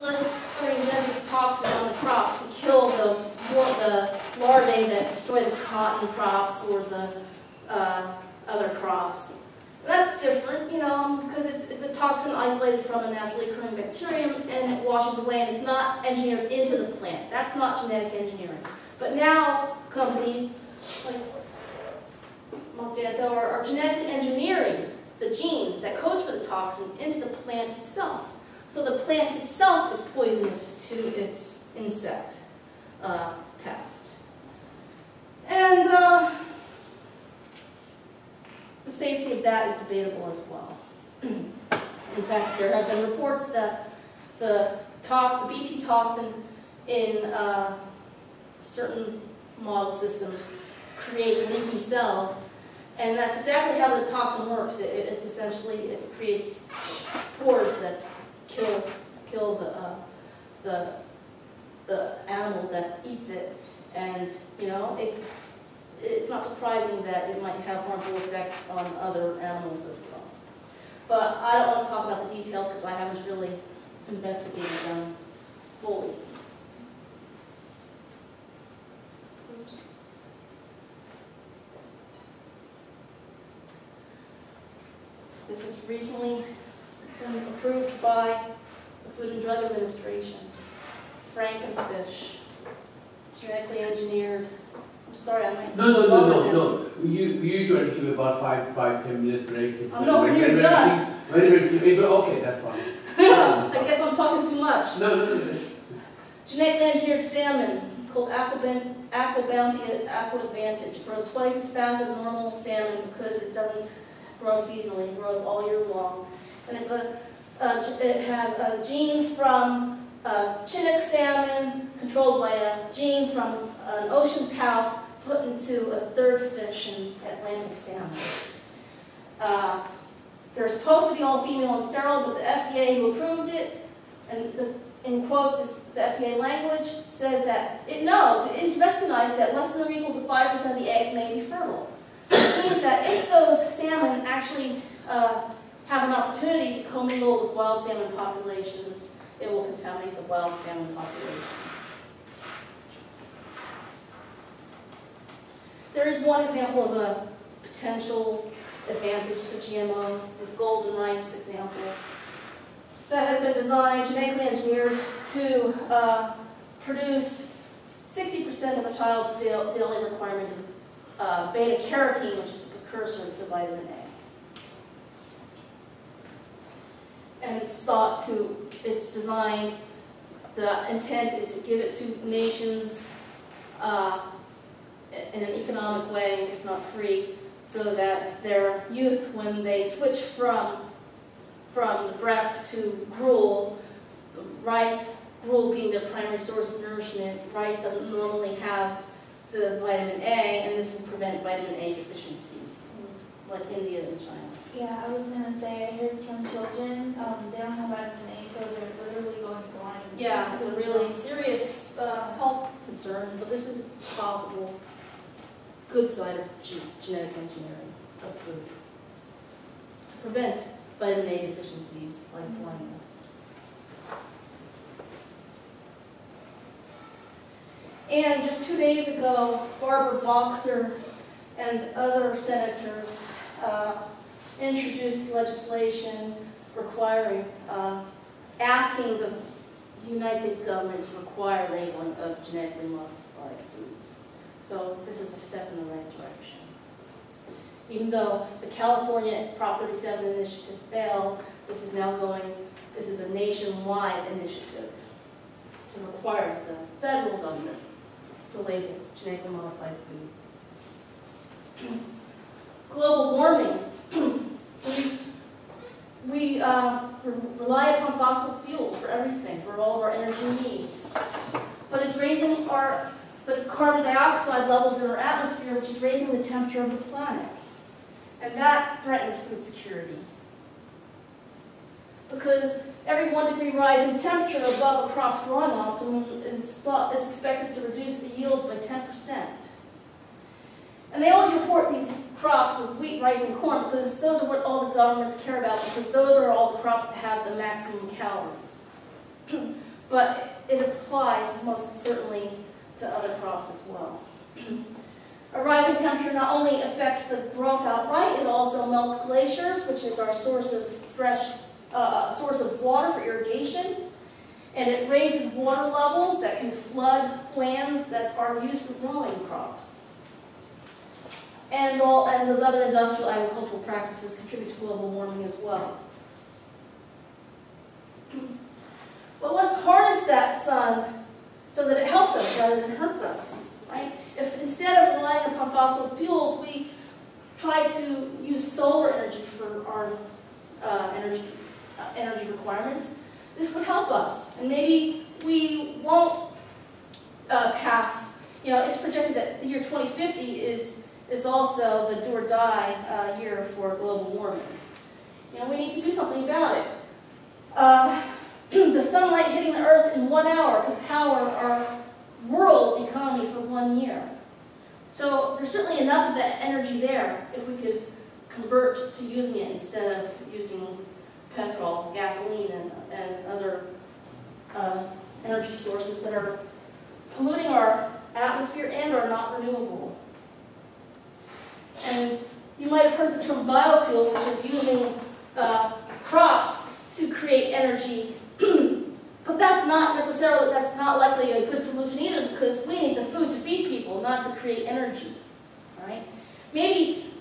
Genesis toxin on the crops to kill the larvae that destroy the cotton crops or the other crops. And that's different, because it's a toxin isolated from a naturally occurring bacterium and it washes away and it's not engineered into the plant. That's not genetic engineering. But now companies like Monsanto are genetically engineering the gene that codes for the toxin into the plant itself. So the plant itself is poisonous to its insect pest. And the safety of that is debatable as well. In fact, there have been reports that the Bt toxin in certain model systems creates leaky cells, and that's exactly how the toxin works. It's essentially, it creates pores that kill the animal that eats it, and it's not surprising that it might have harmful effects on other animals as well. But I don't want to talk about the details because I haven't really investigated them fully. Oops. This has recently been approved by the Food and Drug Administration. Frankenfish, genetically engineered. I'm sorry, I might. No. We usually give about 5-10 minutes break. Oh no, when you're done. Okay, that's fine. I guess I'm talking too much. No. Genetically engineered salmon. It's called Aquabounty Advantage. It grows twice as fast as normal salmon because it doesn't grow seasonally. It grows all year long, and it has a gene from Chinook salmon controlled by a gene from an ocean pout put into a third fish in Atlantic salmon. They're supposed to be all female and sterile, but the FDA who approved it, and in quotes is the FDA language, says that it knows, it recognized that less than or equal to 5% of the eggs may be fertile. It means that if those salmon actually have an opportunity to commingle with wild salmon populations, it will contaminate the wild salmon populations. There is one example of a potential advantage to GMOs, this golden rice example, that has been designed, genetically engineered, to produce 60% of a child's daily requirement of beta-carotene, which is the precursor to vitamin A. And it's designed, the intent is to give it to nations in an economic way, if not free, so that their youth, when they switch from the breast to gruel, gruel being their primary source of nourishment, rice doesn't normally have the vitamin A, and this will prevent vitamin A deficiencies, like India and China. Yeah, I was going to say, I heard some children, they don't have vitamin A, so they're literally going blind. Yeah, it's a really serious health concern, so this is a possible good side of genetic engineering of food to prevent vitamin A deficiencies like blindness. And just 2 days ago, Barbara Boxer and other senators introduced legislation requiring, asking the United States government to require labeling of genetically modified foods. So this is a step in the right direction. Even though the California Prop 37 initiative failed, this is a nationwide initiative to require the federal government to label genetically modified foods. Global warming. We rely upon fossil fuels for everything, for all of our energy needs. But it's raising the carbon dioxide levels in our atmosphere, which is raising the temperature of the planet. And that threatens food security. Because every 1 degree rise in temperature above a crop's growing optimum is expected to reduce the yields by 10%. And they always report these crops of wheat, rice, and corn because those are what all the governments care about, because those are all the crops that have the maximum calories. but it applies most certainly to other crops as well. A rising temperature not only affects the growth outright, it also melts glaciers, which is our source of source of water for irrigation, and it raises water levels that can flood lands that are used for growing crops. And those other industrial agricultural practices contribute to global warming as well. Well, let's harness that sun so that it helps us rather than hurts us, right? If instead of relying upon fossil fuels, we try to use solar energy for our energy requirements, this would help us. And maybe we won't pass, it's projected that the year 2050 is also the do or die year for global warming. We need to do something about it. The sunlight hitting the Earth in 1 hour could power our world's economy for 1 year. So there's certainly enough of that energy there if we could convert to using it instead of using petrol, gasoline, and other energy sources that are polluting our atmosphere and are not renewable. And you might have heard the term biofuel, which is using crops to create energy. But that's not likely a good solution either, because we need the food to feed people, not to create energy, right? Maybe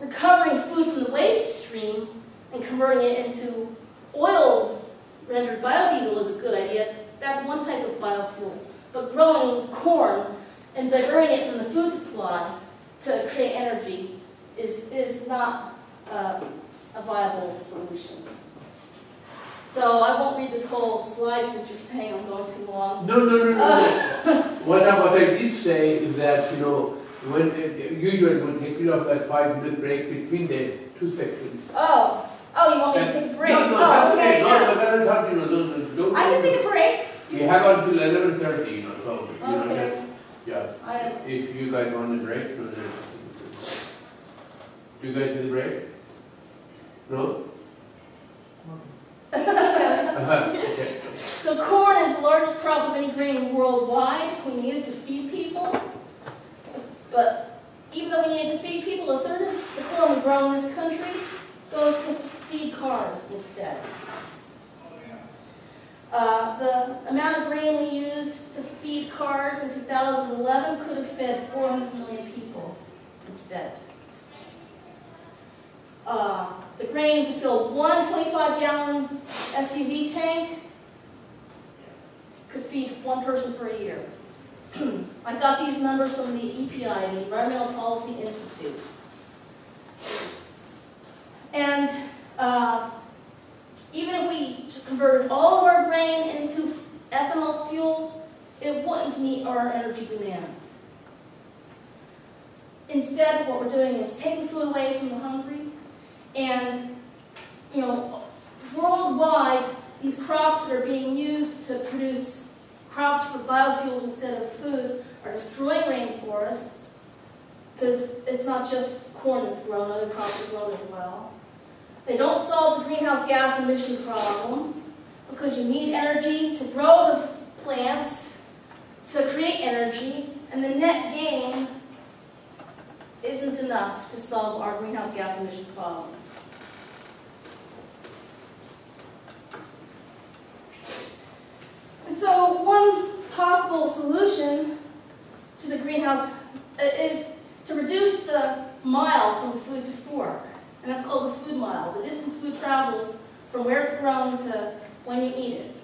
recovering food from the waste stream and converting it into oil-rendered biodiesel is a good idea. That's one type of biofuel. But growing corn and diverting it from the food supply to create energy is not a viable solution. So I won't read this whole slide since you're saying I'm going too long. No. What I did say is that, when usually we'll take like 5-minute break between the two sections. Oh, you want me to take a break? No, that's okay. No, Don't. I can take a break. We have until 11:30, so, Okay. yeah. If you guys want a break, do you guys need a break? No? Okay. So corn is the largest crop of any grain worldwide. We need it to feed people. But even though we need it to feed people, a third of the corn we grow in this country goes to feed cars instead. The amount of grain we used to feed cars in 2011 could have fed 400 million people instead. The grain to fill one 25-gallon SUV tank could feed one person for a year. I got these numbers from the EPI, the Environmental Policy Institute. And even if we converted all of our grain into ethanol fuel, it wouldn't meet our energy demands. Instead, what we're doing is taking food away from the hungry. And, worldwide, these crops that are being used to produce crops for biofuels instead of food are destroying rainforests, because it's not just corn that's grown, other crops are grown as well. They don't solve the greenhouse gas emission problem, because you need energy to grow the plants, to create energy, and the net gain isn't enough to solve our greenhouse gas emission problems. And so one possible solution to the greenhouse is to reduce the mile from food to fork. And that's called the food mile, the distance food travels from where it's grown to when you eat it.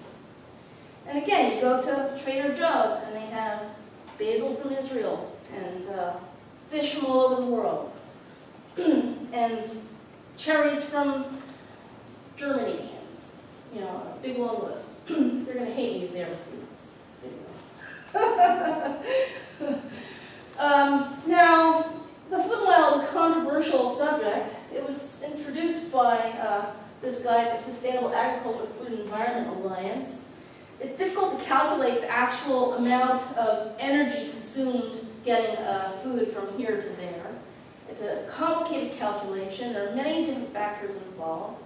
And again, you go to Trader Joe's and they have basil from Israel and fish from all over the world and cherries from Germany. A big long list. They're going to hate me if they ever see this video. Now, the food mile is a controversial subject. It was introduced by this guy at the Sustainable Agriculture, Food and Environment Alliance. It's difficult to calculate the actual amount of energy consumed getting food from here to there. It's a complicated calculation. There are many different factors involved.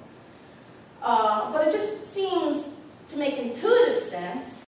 But it just seems to make intuitive sense,